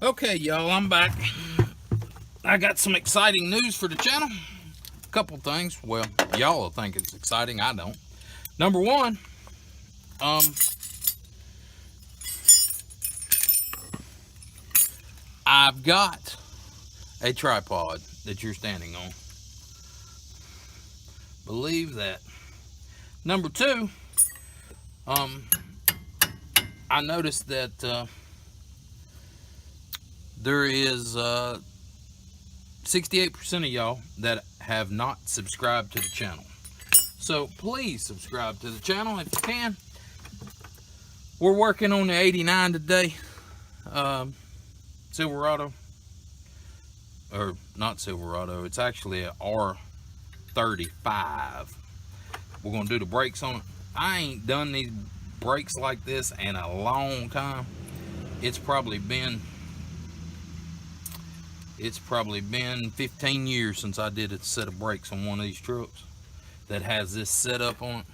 Okay, y'all, I'm back. I got some exciting news for the channel. A couple things. Well, y'all will think it's exciting. I don't. Number one, I've got a tripod that you're standing on. Believe that. Number two, I noticed that there is 68% of y'all that have not subscribed to the channel. So please subscribe to the channel if you can. We're working on the 89 today. Silverado. Or not Silverado. It's actually a R35. We're going to do the brakes on it. I ain't done these brakes like this in a long time. It's probably been 15 years since I did a set of brakes on one of these trucks that has this setup on it.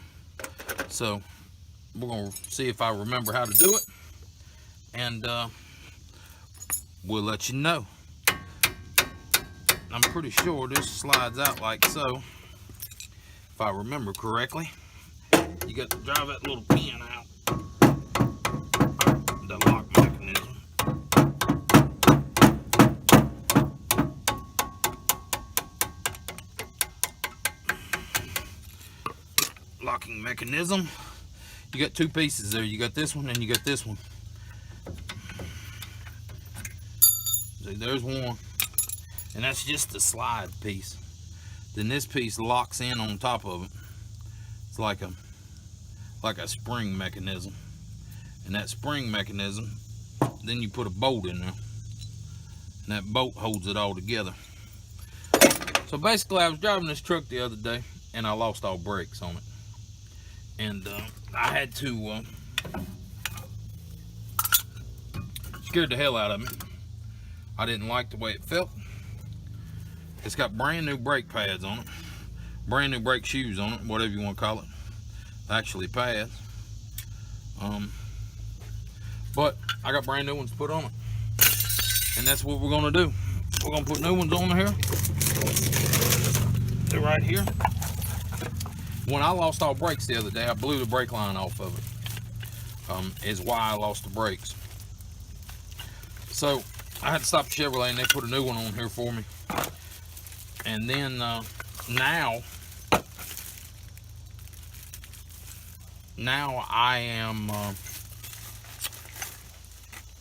So we're going to see if I remember how to do it, and we'll let you know. I'm pretty sure this slides out like so, if I remember correctly. You got to drive that little pin out, the lock mechanism. Locking mechanism. You got two pieces there. You got this one and you got this one. See, there's one, and that's just the slide piece. Then this piece locks in on top of it. It's like a spring mechanism, and that spring mechanism, then you put a bolt in there, and that bolt holds it all together. So basically, I was driving this truck the other day, and I lost all brakes on it. And I had to, scared the hell out of me. I didn't like the way it felt. It's got brand new brake pads on it, brand new brake shoes on it, whatever you want to call it. Actually pads. But I got brand new ones to put on it. And that's what we're going to do. We're going to put new ones on here. They're right here. When I lost all brakes the other day, I blew the brake line off of it. Is why I lost the brakes. So I had to stop the Chevrolet, and they put a new one on here for me. And then now I am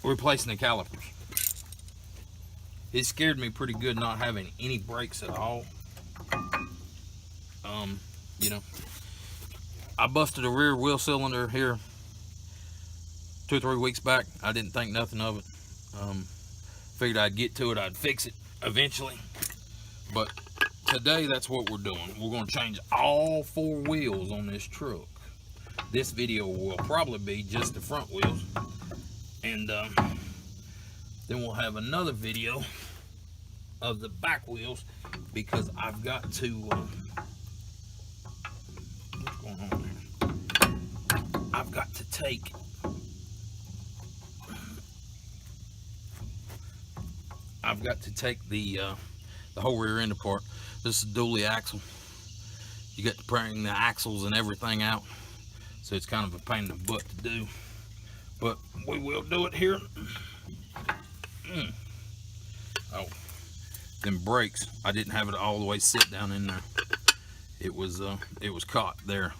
replacing the calipers. It scared me pretty good not having any brakes at all. You know, I busted a rear wheel cylinder here 2 or 3 weeks back. I didn't think nothing of it. Figured I'd get to it, I'd fix it eventually. But today, that's what we're doing. We're going to change all 4 wheels on this truck. This video will probably be just the front wheels. And then we'll have another video of the back wheels, because I've got to... what's going on there? I've got to take... the whole rear end apart. This is dually axle. You got to bring the axles and everything out, so it's kind of a pain in the butt to do, but we will do it here. Oh, them brakes, I didn't have it all the way sit down in there. It was caught there,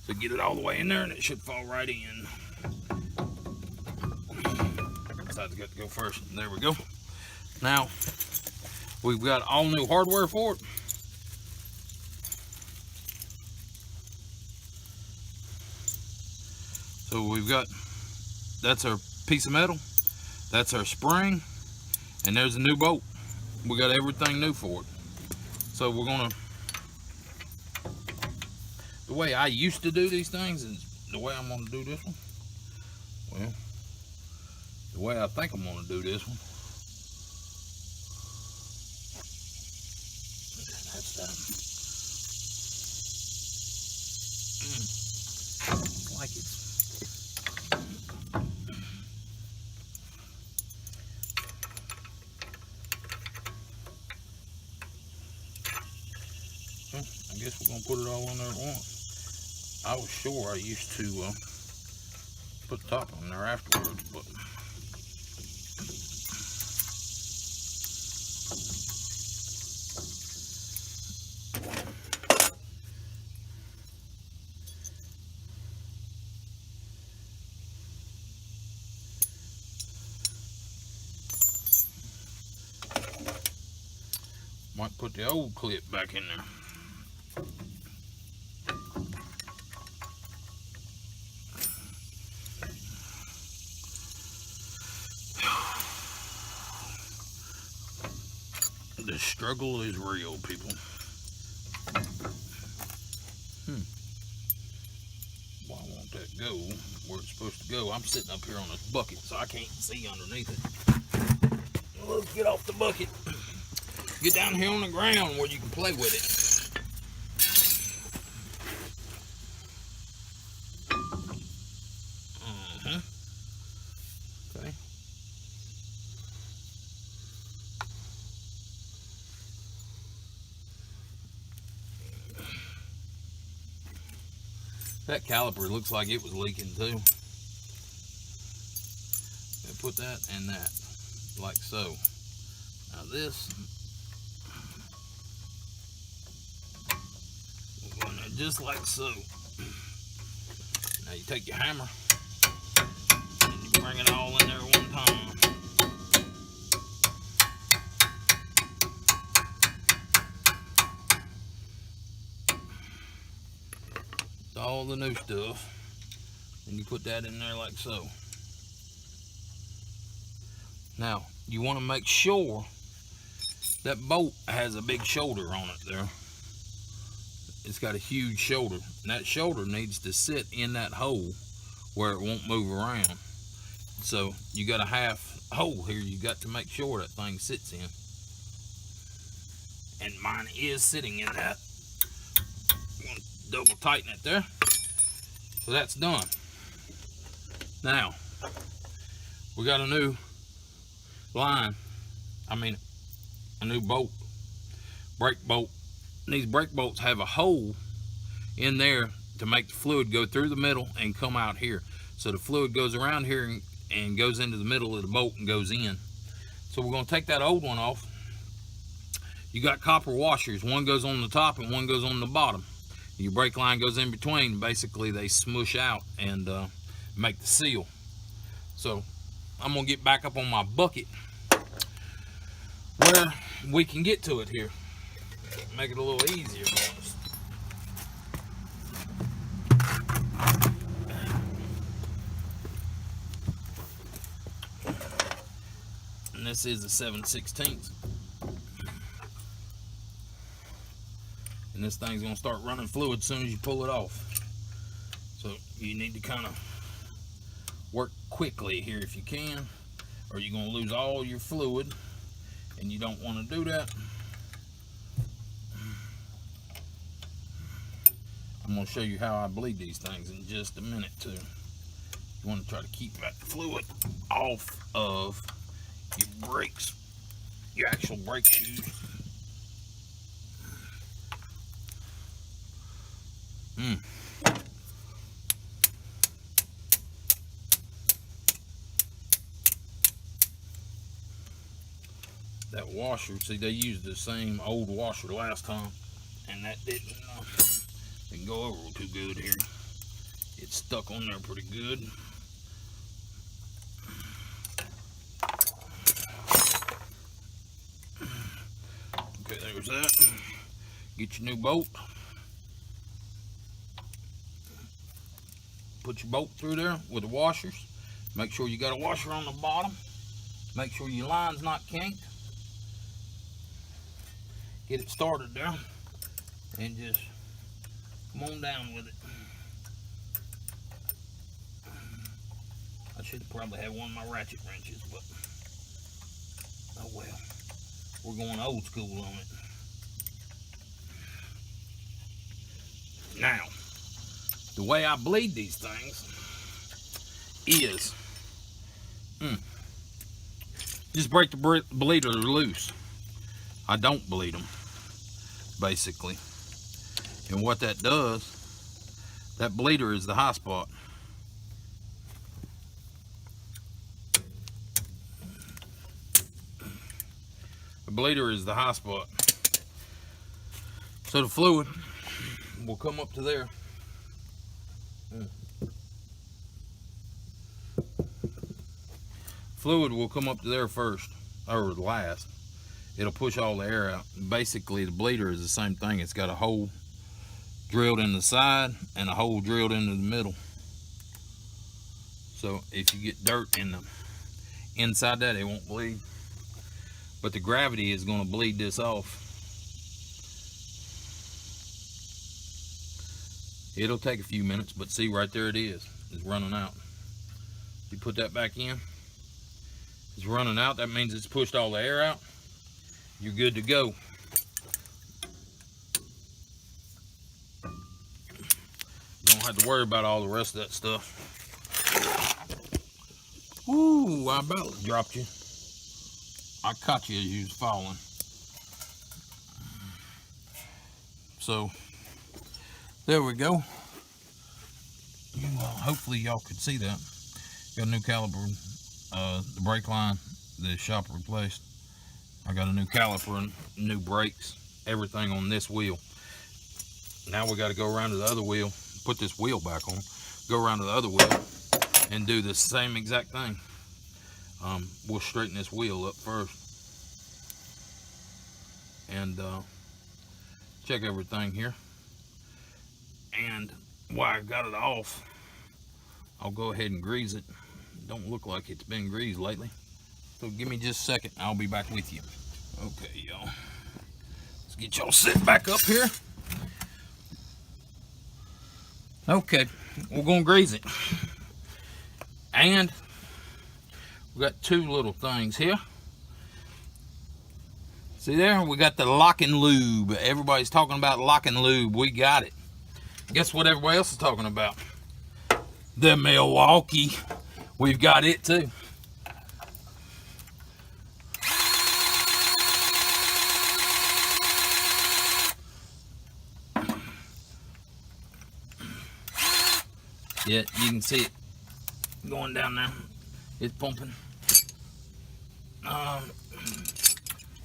so get it all the way in there and it should fall right in. Side's got to go first. There we go. Now we've got all new hardware for it. So we've got, that's our piece of metal, that's our spring, and there's a new bolt. We got everything new for it. So we're gonna, the way I used to do these things is the way I'm gonna do this one. Well, the way I think I'm gonna do this one. guess we're gonna put it all in there at once. I was sure I used to put the top on there afterwards, but might put the old clip back in there. The struggle is real, people. Well, I want that go where it's supposed to go. I'm sitting up here on this bucket, so I can't see underneath it. Let's get off the bucket. Get down here on the ground where you can play with it. Okay. That caliper looks like it was leaking too. Put that and that, like so. Now this, we're going there just like so. Now you take your hammer and you bring it all in there at one time. It's all the new stuff. And you put that in there like so. Now, you want to make sure that bolt has a big shoulder on it there. It's got a huge shoulder. And that shoulder needs to sit in that hole where it won't move around. So, you got a half hole here you got to make sure that thing sits in. And mine is sitting in that. I'm going to double tighten it there. So that's done. Now, we got a new line, a new bolt, brake bolt. And these brake bolts have a hole in there to make the fluid go through the middle and come out here. So the fluid goes around here and goes into the middle of the bolt and goes in. So we're going to take that old one off. You got copper washers. One goes on the top and one goes on the bottom. Your brake line goes in between. Basically, they smush out and make the seal. So I'm going to get back up on my bucket where we can get to it here. Make it a little easier for us. And this is a 7/16. And this thing's gonna start running fluid as soon as you pull it off. So you need to kind of work quickly here if you can, or you're gonna lose all your fluid, and you don't want to do that. I'm going to show you how I bleed these things in just a minute too. You want to try to keep that fluid off of your brakes, your actual brake shoes. That washer, see, they used the same old washer last time, and that didn't go over too good here. It's stuck on there pretty good. Okay, there's that. Get your new bolt. Put your bolt through there with the washers. Make sure you got a washer on the bottom. Make sure your line's not kinked. Get it started there and just come on down with it. I should probably have one of my ratchet wrenches, but oh well. We're going old school on it. Now, the way I bleed these things is just break the bleeder loose. I don't bleed them, basically. And what that does, that bleeder is the high spot. The bleeder is the high spot. So the fluid will come up to there. Fluid will come up to there first, or last. It'll push all the air out. Basically, the bleeder is the same thing. It's got a hole drilled in the side and a hole drilled into the middle. So if you get dirt in the inside that, it won't bleed. But the gravity is going to bleed this off. It'll take a few minutes, but see right there it is. It's running out. You put that back in. It's running out. That means it's pushed all the air out. You're good to go. You don't have to worry about all the rest of that stuff. Ooh, I about dropped you. I caught you as you was falling. So, there we go. Hopefully y'all could see that. Got a new caliper. The brake line, the shop replaced. I got a new caliper and new brakes, everything on this wheel. Now we got to go around to the other wheel, put this wheel back on, go around to the other wheel and do the same exact thing. We'll straighten this wheel up first and check everything here. And while I got it off, I'll go ahead and grease it. Don't look like it's been greased lately. So give me just a second, I'll be back with you. Okay, y'all. Let's get y'all sit back up here. Okay, we're gonna grease it. And we got two little things here. See there? We got the lock and lube. Everybody's talking about lock and lube. We got it. Guess what everybody else is talking about? The Milwaukee. We've got it too. Yeah, you can see it going down there. It's pumping.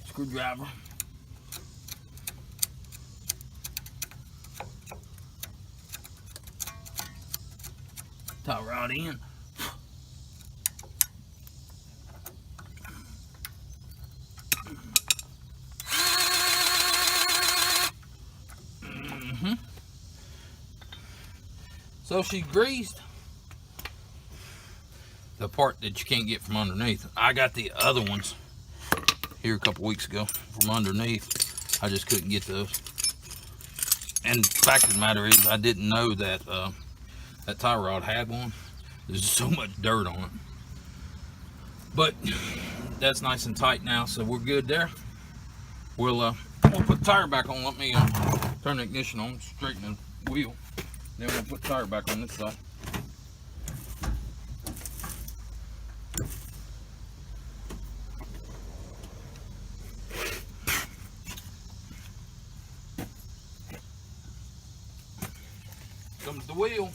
Screwdriver. Tie rod in. So she greased the part that you can't get from underneath. I got the other ones here a couple weeks ago from underneath. I just couldn't get those. And the fact of the matter is, I didn't know that that tie rod had one. There's so much dirt on it. But that's nice and tight now, so we're good there. We'll put the tire back on. Let me turn the ignition on, straighten the wheel. Then we'll put the tire back on this side. Comes the wheel.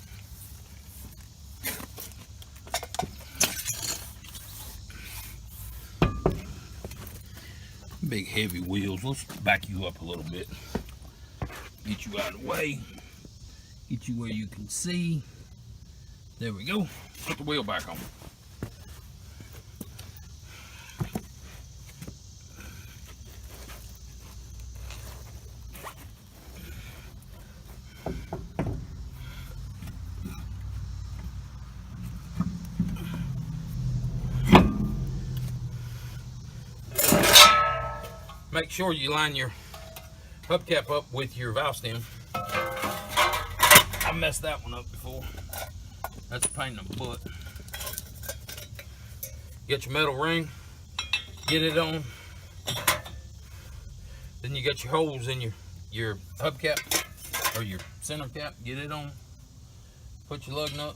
Big heavy wheels. Let's back you up a little bit. Get you out of the way. Get you where you can see. There we go. Put the wheel back on. Make sure you line your hubcap up with your valve stem. I messed that one up before. That's a pain in the butt. Get your metal ring, get it on. Then you got your holes in your hubcap or your center cap. Get it on. Put your lug nut.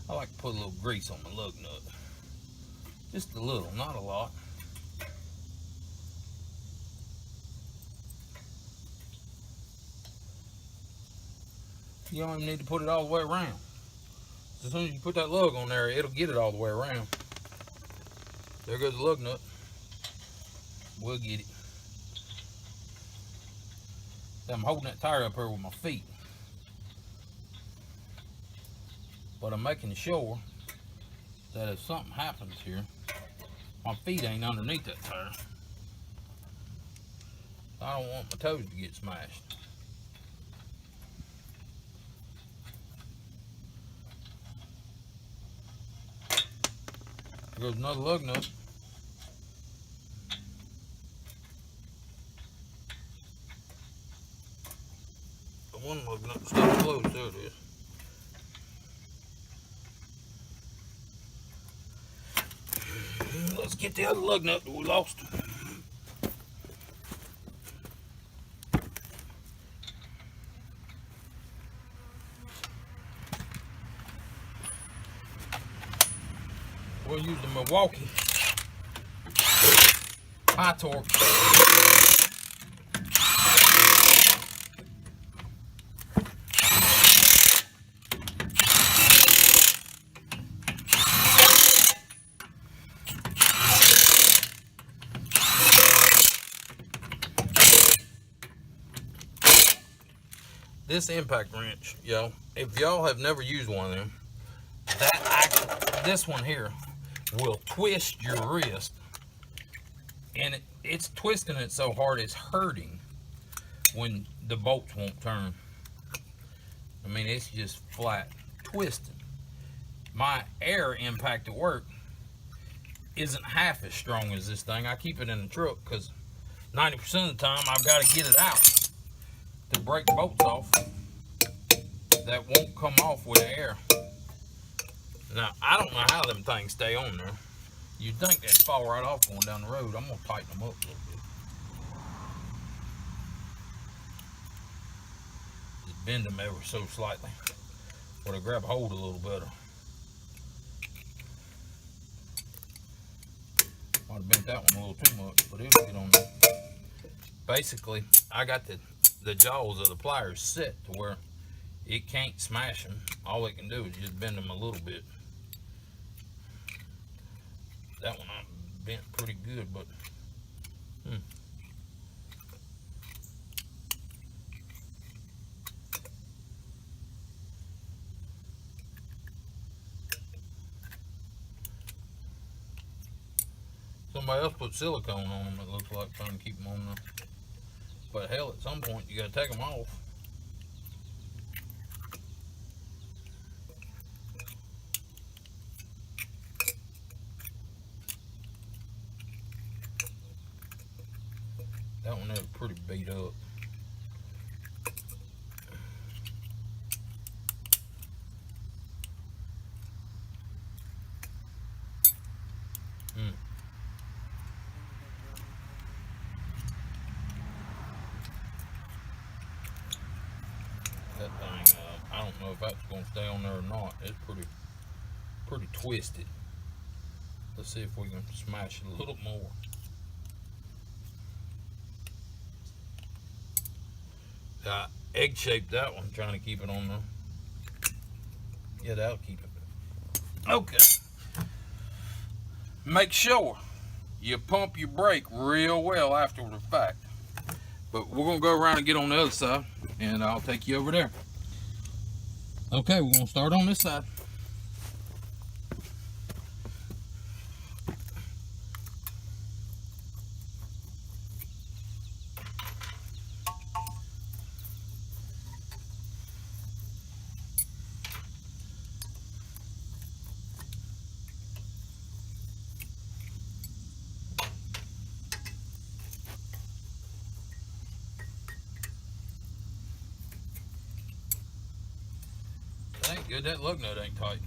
I like to put a little grease on my lug nut. Just a little, not a lot. You don't even need to put it all the way around. As soon as you put that lug on there, it'll get it all the way around. There goes the lug nut. We'll get it. I'm holding that tire up here with my feet. But I'm making sure that if something happens here, my feet ain't underneath that tire. I don't want my toes to get smashed. There goes another lug nut. The one lug nut stuck close. There it is. Let's get the other lug nut that we lost. We'll use the Milwaukee high torque. This impact wrench, yo, if y'all have never used one of them, this one here will twist your wrist, and it's twisting it so hard it's hurting when the bolts won't turn. I mean, it's just flat twisting. My air impact at work isn't half as strong as this thing. I keep it in the truck because 90% of the time I've got to get it out to break the bolts off that won't come off with the air. Now, I don't know how them things stay on there. You'd think they'd fall right off going down the road. I'm going to tighten them up a little bit. Just bend them ever so slightly. Or to grab hold a little better. Might have bent that one a little too much, but it'll get on there. Basically, I got the jaws of the pliers set to where it can't smash them. All it can do is just bend them a little bit. That one I bent pretty good, but somebody else put silicone on them, it looks like, trying to keep them on there. But hell, at some point you gotta take them off. That one there was pretty beat up. That thing, I don't know if that's going to stay on there or not. It's pretty twisted. Let's see if we can smash it a little more. Egg shaped that one, trying to keep it on there. Yeah, that'll keep it. Okay. Make sure you pump your brake real well after the fact. But we're going to go around and get on the other side, and I'll take you over there. Okay, we're going to start on this side. That ain't good, that lug nut ain't tight.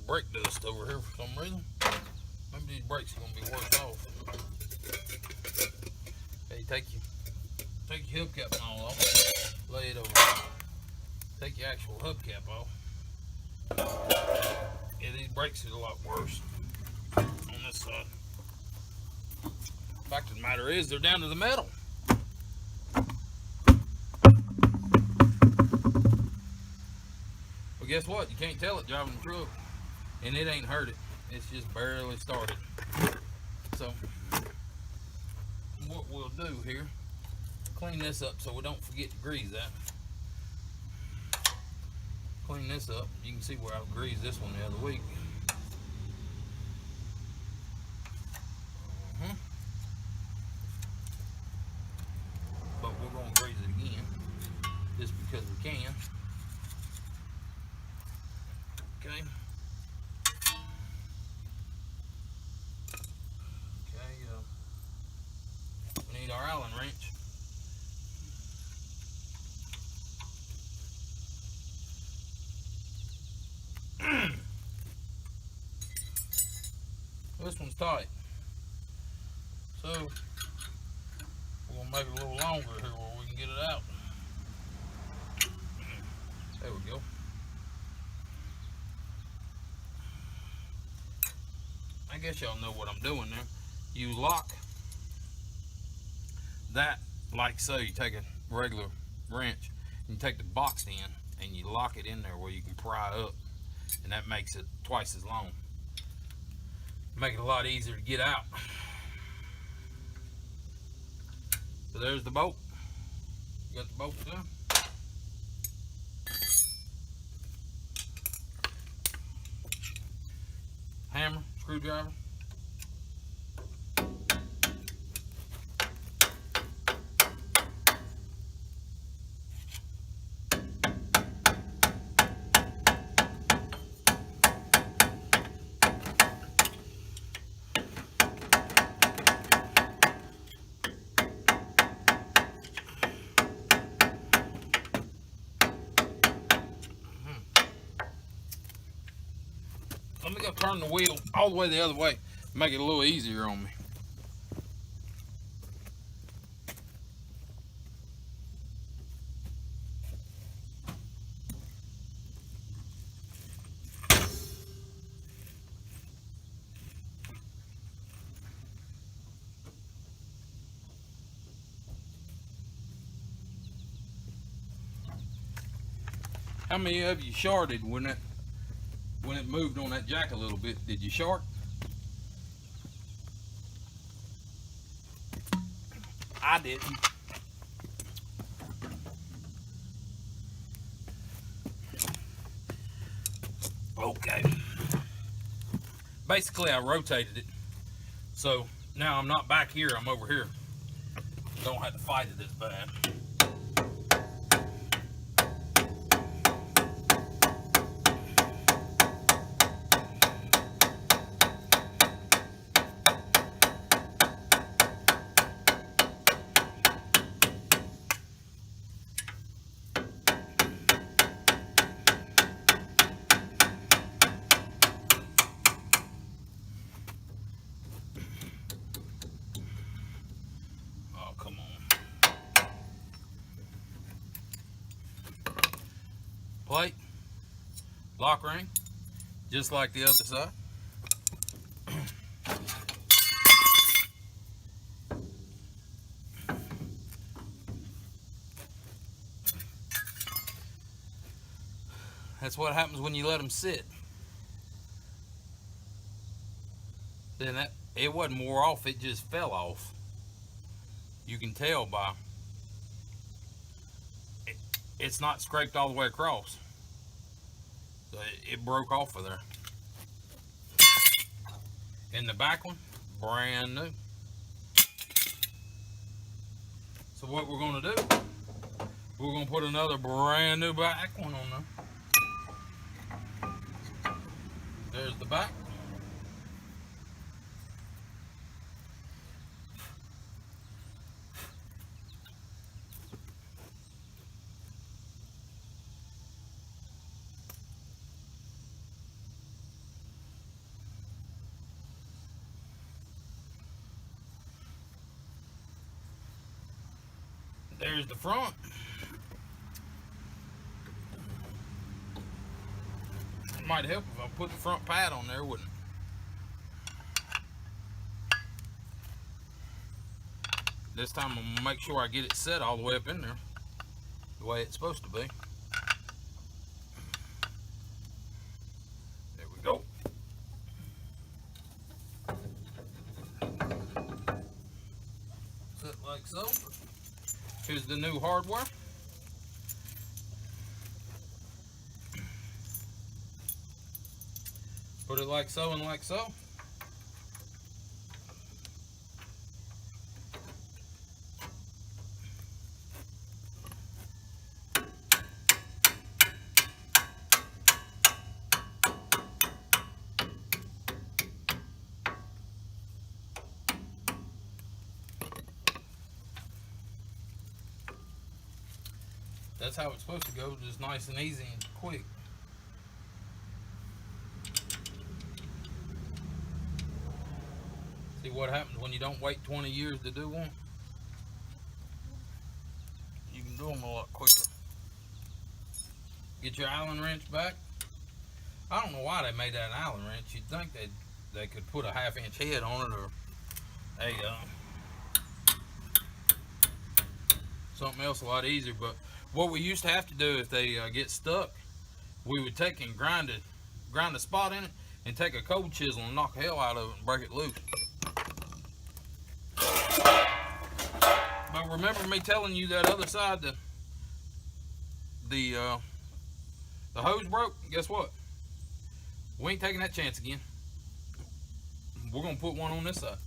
brake dust over here for some reason. Maybe these brakes are gonna be worse off. Hey, take your hubcap and all off. Lay it over. Take your actual hubcap off. Yeah, these brakes are a lot worse on this side. Fact of the matter is, they're down to the metal. Well, guess what? You can't tell it driving the truck, and it ain't hurt it. It's just barely started. So, what we'll do here, clean this up so we don't forget to grease that. Clean this up. You can see where I greased this one the other week. But we're going to grease it again, just because we can. Okay. We need our Allen wrench. This one's tight, so we're gonna make it a little longer here where we can get it out. There we go. I guess y'all know what I'm doing there. You lock that, like so. You take a regular wrench, and you take the box end, and you lock it in there where you can pry up, and that makes it twice as long. Make it a lot easier to get out. So there's the bolt. You got the bolt there. Hammer, screwdriver. Let me go turn the wheel all the way the other way, make it a little easier on me. How many of you shorted when it moved on that jack a little bit? Did you short? I didn't. Okay. Basically, I rotated it. So now I'm not back here, I'm over here. Don't have to fight it as bad. Plate, lock ring, just like the other side. That's what happens when you let them sit. Then it wasn't wore off, it just fell off. You can tell by it's not scraped all the way across. So it broke off of there. And the back one, brand new. So what we're going to do, we're going to put another brand new back one on there. There's the back. There's the front. It might help if I put the front pad on there, wouldn't it? This time I'm gonna make sure I get it set all the way up in there, the way it's supposed to be. There we go. Set like so. Here's the new hardware. Put it like so and like so. That's how it's supposed to go, just nice and easy and quick. See what happens when you don't wait 20 years to do one? You can do them a lot quicker. Get your Allen wrench back. I don't know why they made that an Allen wrench. You'd think they could put a 1/2-inch head on it, or a something else a lot easier. But what we used to have to do if they get stuck, we would take and grind a spot in it and take a cold chisel and knock the hell out of it and break it loose. But remember me telling you that other side, the hose broke? Guess what? We ain't taking that chance again. We're gonna put one on this side.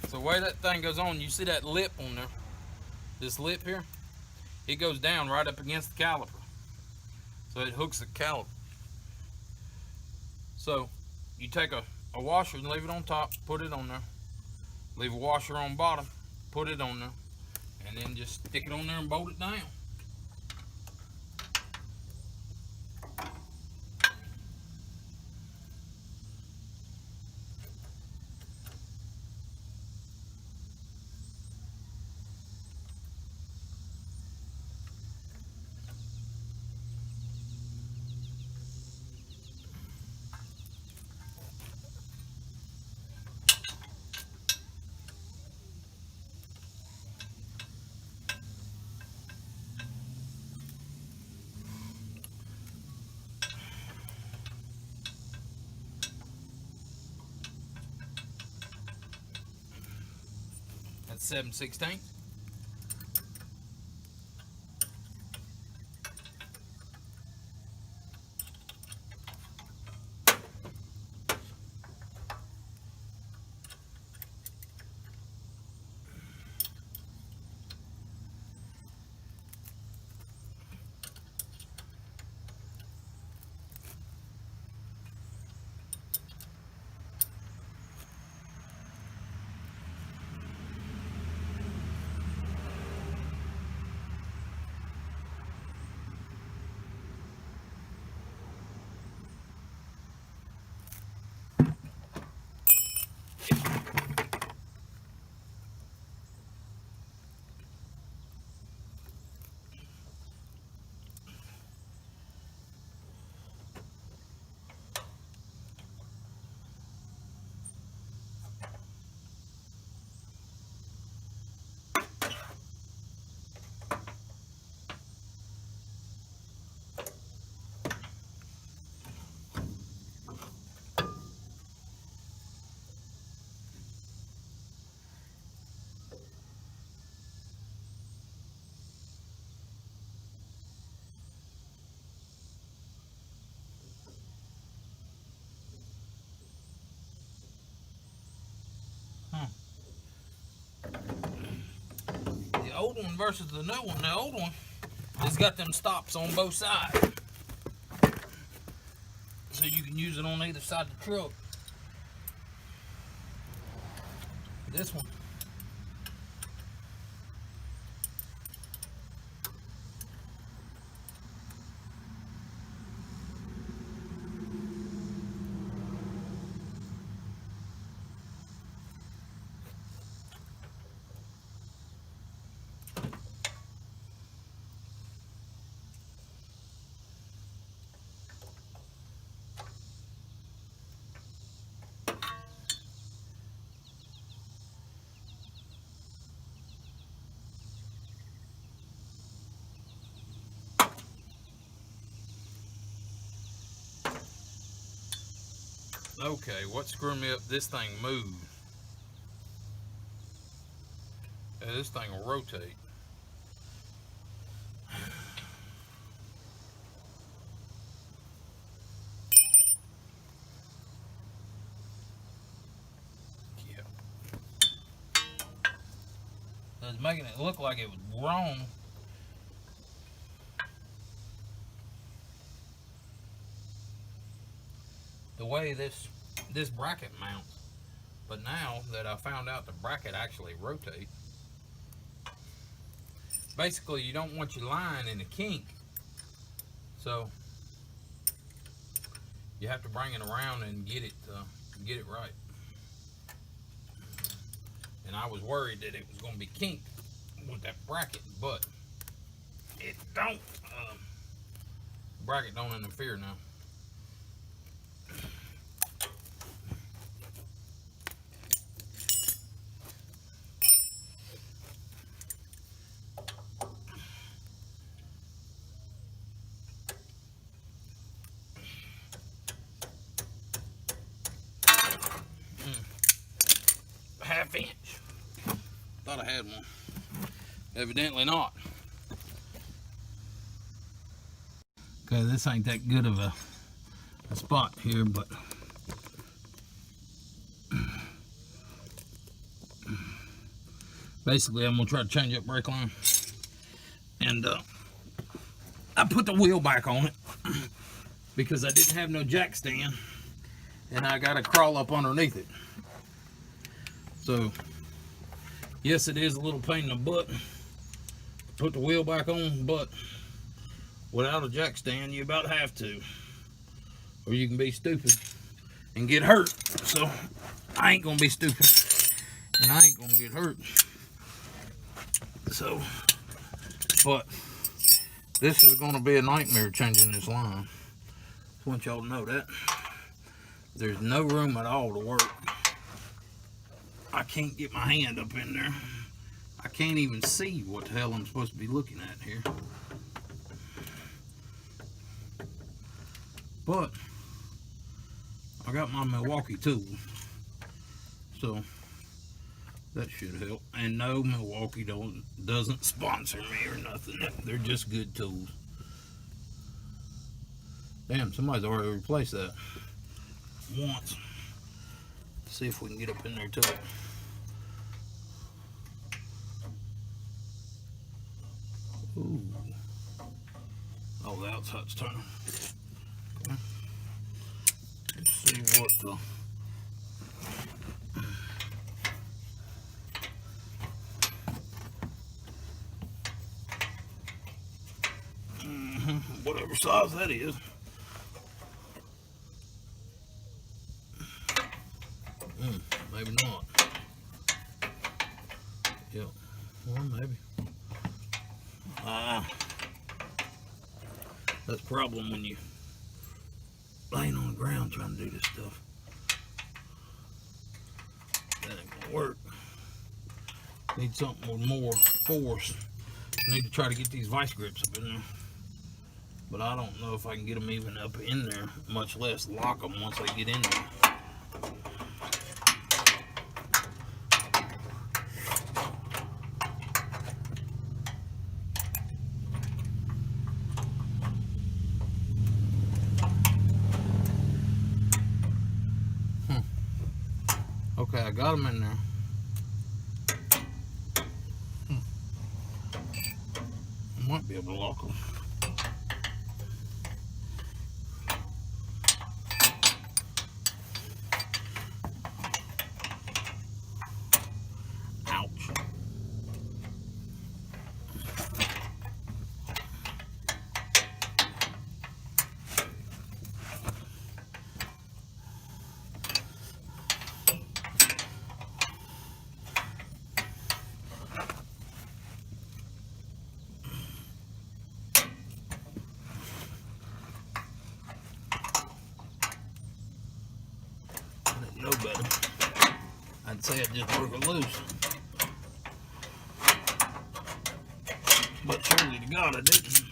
So the way that thing goes on, you see that lip on there? This lip here? It goes down right up against the caliper. So it hooks the caliper. So you take a washer and leave it on top, put it on there. Leave a washer on bottom, put it on there. And then just stick it on there and bolt it down. That's 7/16. The old one versus the new one. The old one has got them stops on both sides, so you can use it on either side of the truck. This one, Okay, what screwed me up? This thing moved. This thing will rotate. Yeah. So it's making it look like it was wrong. The way this bracket mounts. But now that I found out the bracket actually rotates, basically you don't want your line in a kink, so you have to bring it around and get it right. And I was worried that it was going to be kinked with that bracket, but it don't. Bracket don't interfere now. Half inch. Thought I had one. Evidently not. Okay, this ain't that good of a spot here, but basically I'm gonna try to change up brake line. And I put the wheel back on it because I didn't have no jack stand, and I gotta crawl up underneath it. So yes, it is a little pain in the butt to put the wheel back on, but without a jack stand you about have to, or you can be stupid and get hurt. So I ain't gonna be stupid and I ain't gonna get hurt. So, but this is gonna be a nightmare changing this line. Just want y'all to know that there's no room at all to work. I can't get my hand up in there. I can't even see what the hell I'm supposed to be looking at here. But I got my Milwaukee tool, so that should help. And no, Milwaukee doesn't sponsor me or nothing. They're just good tools. Damn, somebody's already replaced that once. Let's see if we can get up in there to it. Ooh. Oh, the outside's turning. Okay. Let's see what the... whatever size that is. Maybe not. Yep. Well, maybe. That's the problem when you laying on the ground trying to do this stuff. That ain't gonna work. Need something with more force. Need to try to get these vice grips up in there. But I don't know if I can get them even up in there, much less lock them once I get in there. Okay, I got them in there. I might be able to lock them. No better. I'd say I just broke it loose. But surely to God I didn't.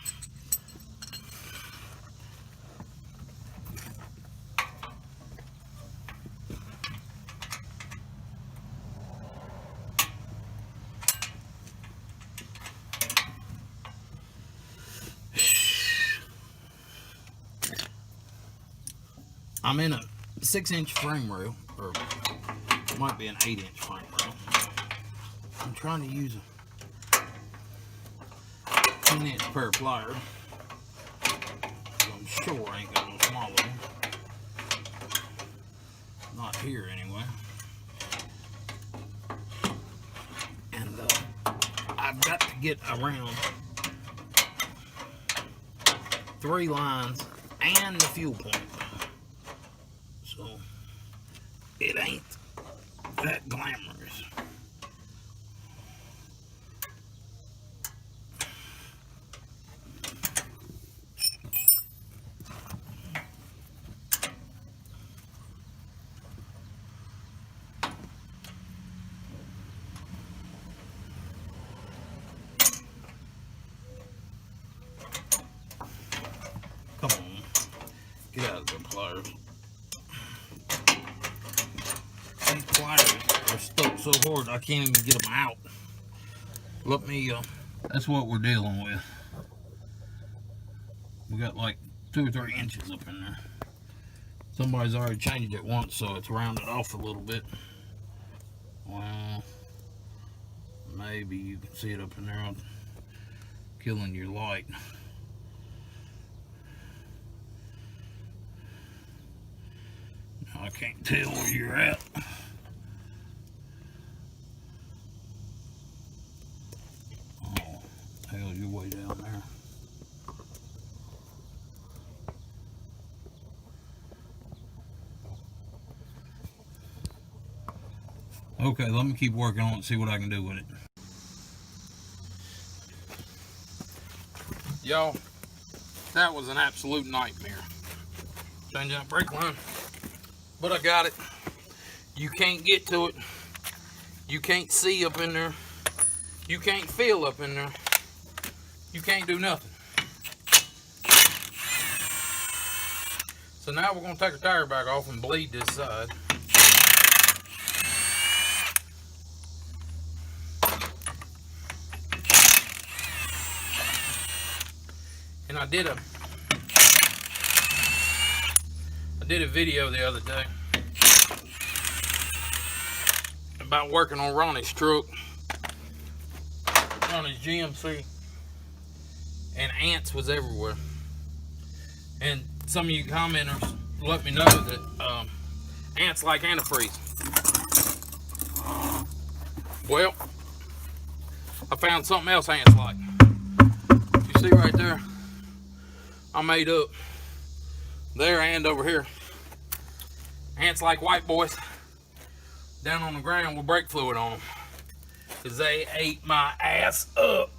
I'm in a 6-inch frame rail, or it might be an 8-inch frame rail. I'm trying to use a 10-inch pair of pliers. I'm sure I ain't got no smaller one. Not here anyway. And I've got to get around 3 lines and the fuel point. So it ain't that glamorous. Come on, get out of the pliers. These pliers are stuck so hard I can't even get them out. Let me, that's what we're dealing with. We got like 2 or 3 inches up in there. Somebody's already changed it once, so it's rounded off a little bit. Well, maybe you can see it up in there, killing your light. Now I can't tell where you're at. Oh, hell, you're way down there. Okay, let me keep working on it and see what I can do with it. Y'all, that was an absolute nightmare. Changing that brake line. But I got it. You can't get to it. You can't see up in there. You can't feel up in there. You can't do nothing. So now we're going to take the tire back off and bleed this side. And I did a video the other day about working on Ronnie's truck, Ronnie's GMC, and ants was everywhere. And some of you commenters let me know that ants like antifreeze. Well, I found something else ants like. You see right there, I made up there and over here. Ants like white boys down on the ground with brake fluid on them, because they ate my ass up.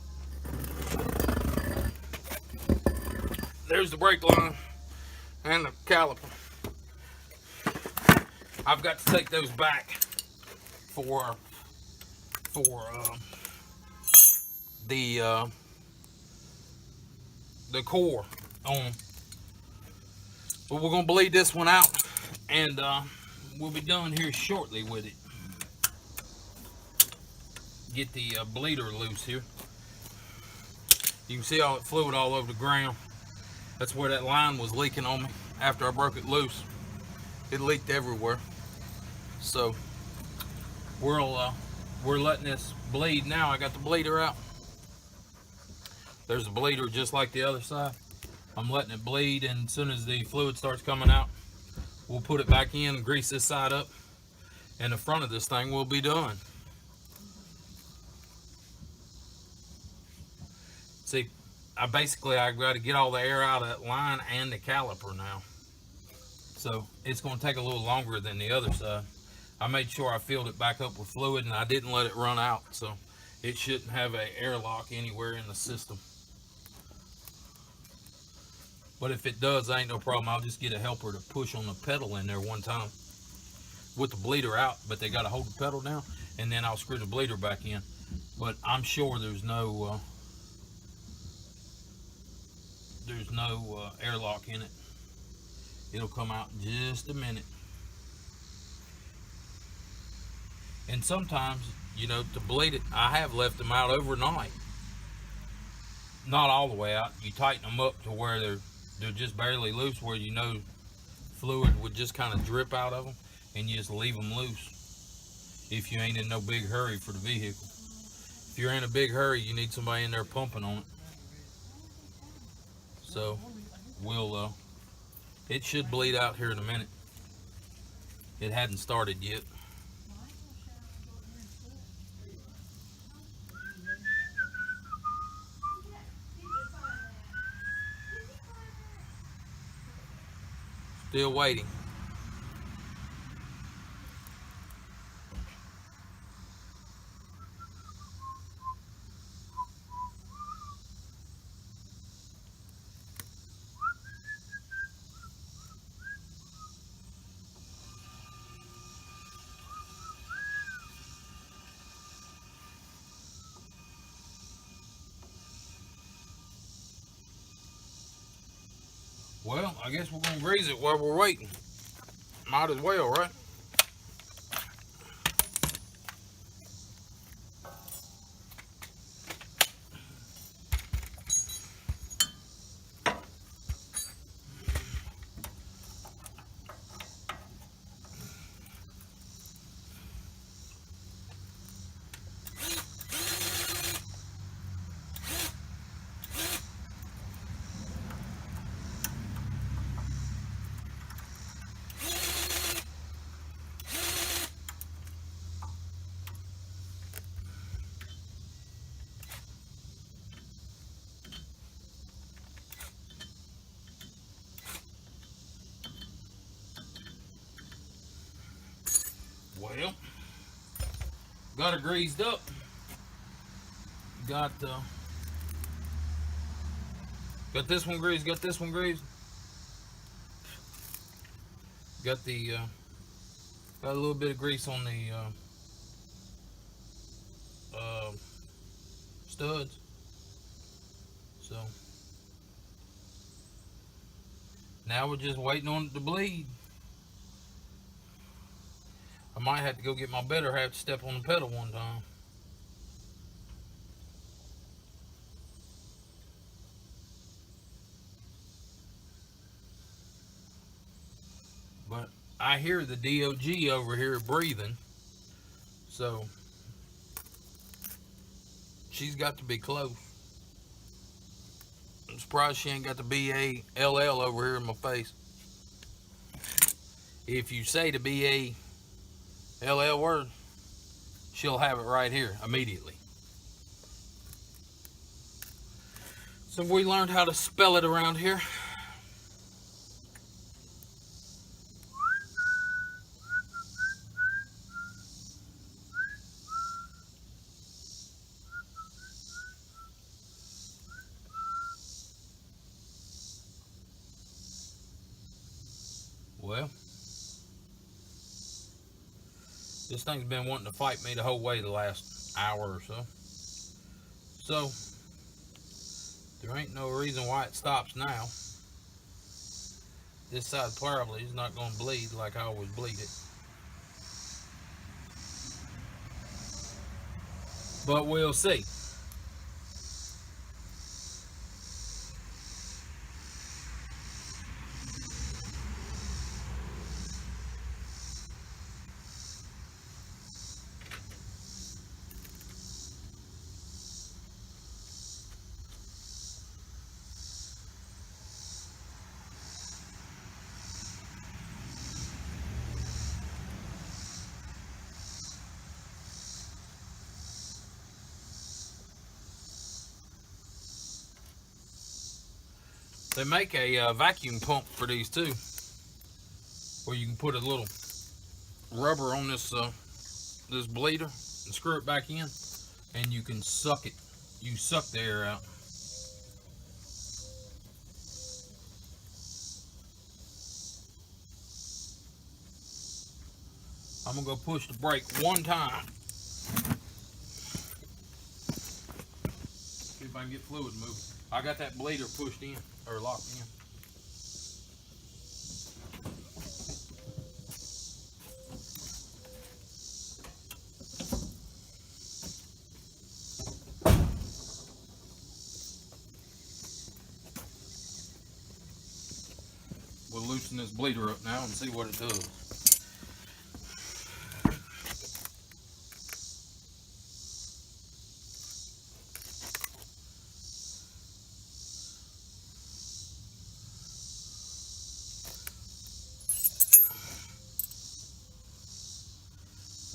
There's the brake line and the caliper. I've got to take those back for the core on them. But we're gonna bleed this one out, and we'll be done here shortly with it. Get the bleeder loose here. You can see all that fluid all over the ground. That's where that line was leaking on me after I broke it loose. It leaked everywhere. So we're letting this bleed now. I got the bleeder out. There's a bleeder just like the other side. I'm letting it bleed, and as soon as the fluid starts coming out, we'll put it back in, grease this side up, and the front of this thing will be done. See, I've got to get all the air out of that line and the caliper now. So it's going to take a little longer than the other side. I made sure I filled it back up with fluid, and I didn't let it run out, so it shouldn't have an airlock anywhere in the system. But if it does, ain't no problem. I'll just get a helper to push on the pedal in there one time with the bleeder out, but they got to hold the pedal down, and then I'll screw the bleeder back in. But I'm sure there's no airlock in it. It'll come out in just a minute. And sometimes, you know, to bleed it, I have left them out overnight. Not all the way out. You tighten them up to where they're just barely loose, where you know fluid would just kind of drip out of them, and you just leave them loose if you ain't in no big hurry for the vehicle. If you're in a big hurry, you need somebody in there pumping on it. So we'll it should bleed out here in a minute. It hadn't started yet. Still waiting. Well, I guess we're gonna grease it while we're waiting. Might as well, right? Well, got it greased up. Got this one greased. Got this one greased. Got the got a little bit of grease on the studs. So now we're just waiting on it to bleed. I might have to go get my better half to step on the pedal one time. But I hear the DOG over here breathing, so she's got to be close. I'm surprised she ain't got the BALL over here in my face. If you say the BALL word, she'll have it right here immediately. So we learned how to spell it around here. Well, this thing's been wanting to fight me the whole way the last hour or so. So, there ain't no reason why it stops now. This side probably is not going to bleed like I always bleed it. But we'll see. They make a vacuum pump for these too, where you can put a little rubber on this this bleeder and screw it back in, and you can suck it. You suck the air out. I'm gonna go push the brake one time. See if I can get fluid moving. I got that bleeder pushed in, or locked in. We'll loosen this bleeder up now and see what it does.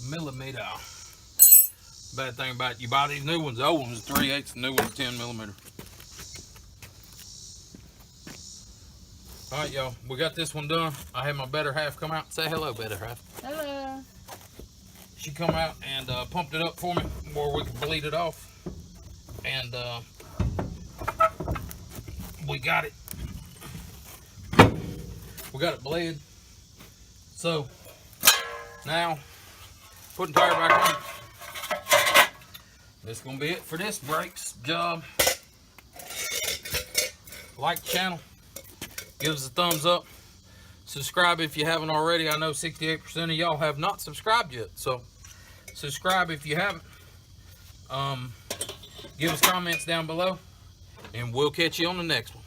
Millimeter. Bad thing about you buy these new ones, the old ones 3/8, the new one's 10mm. Alright, y'all, we got this one done. I had my better half come out. Say hello, better half. Hello. She come out and pumped it up for me where we could bleed it off. And we got it. We got it bled. So now putting tire back on. That's gonna be it for this brakes job. Like the channel, give us a thumbs up, subscribe if you haven't already. I know 68% of y'all have not subscribed yet, so subscribe if you haven't. Give us comments down below, and we'll catch you on the next one.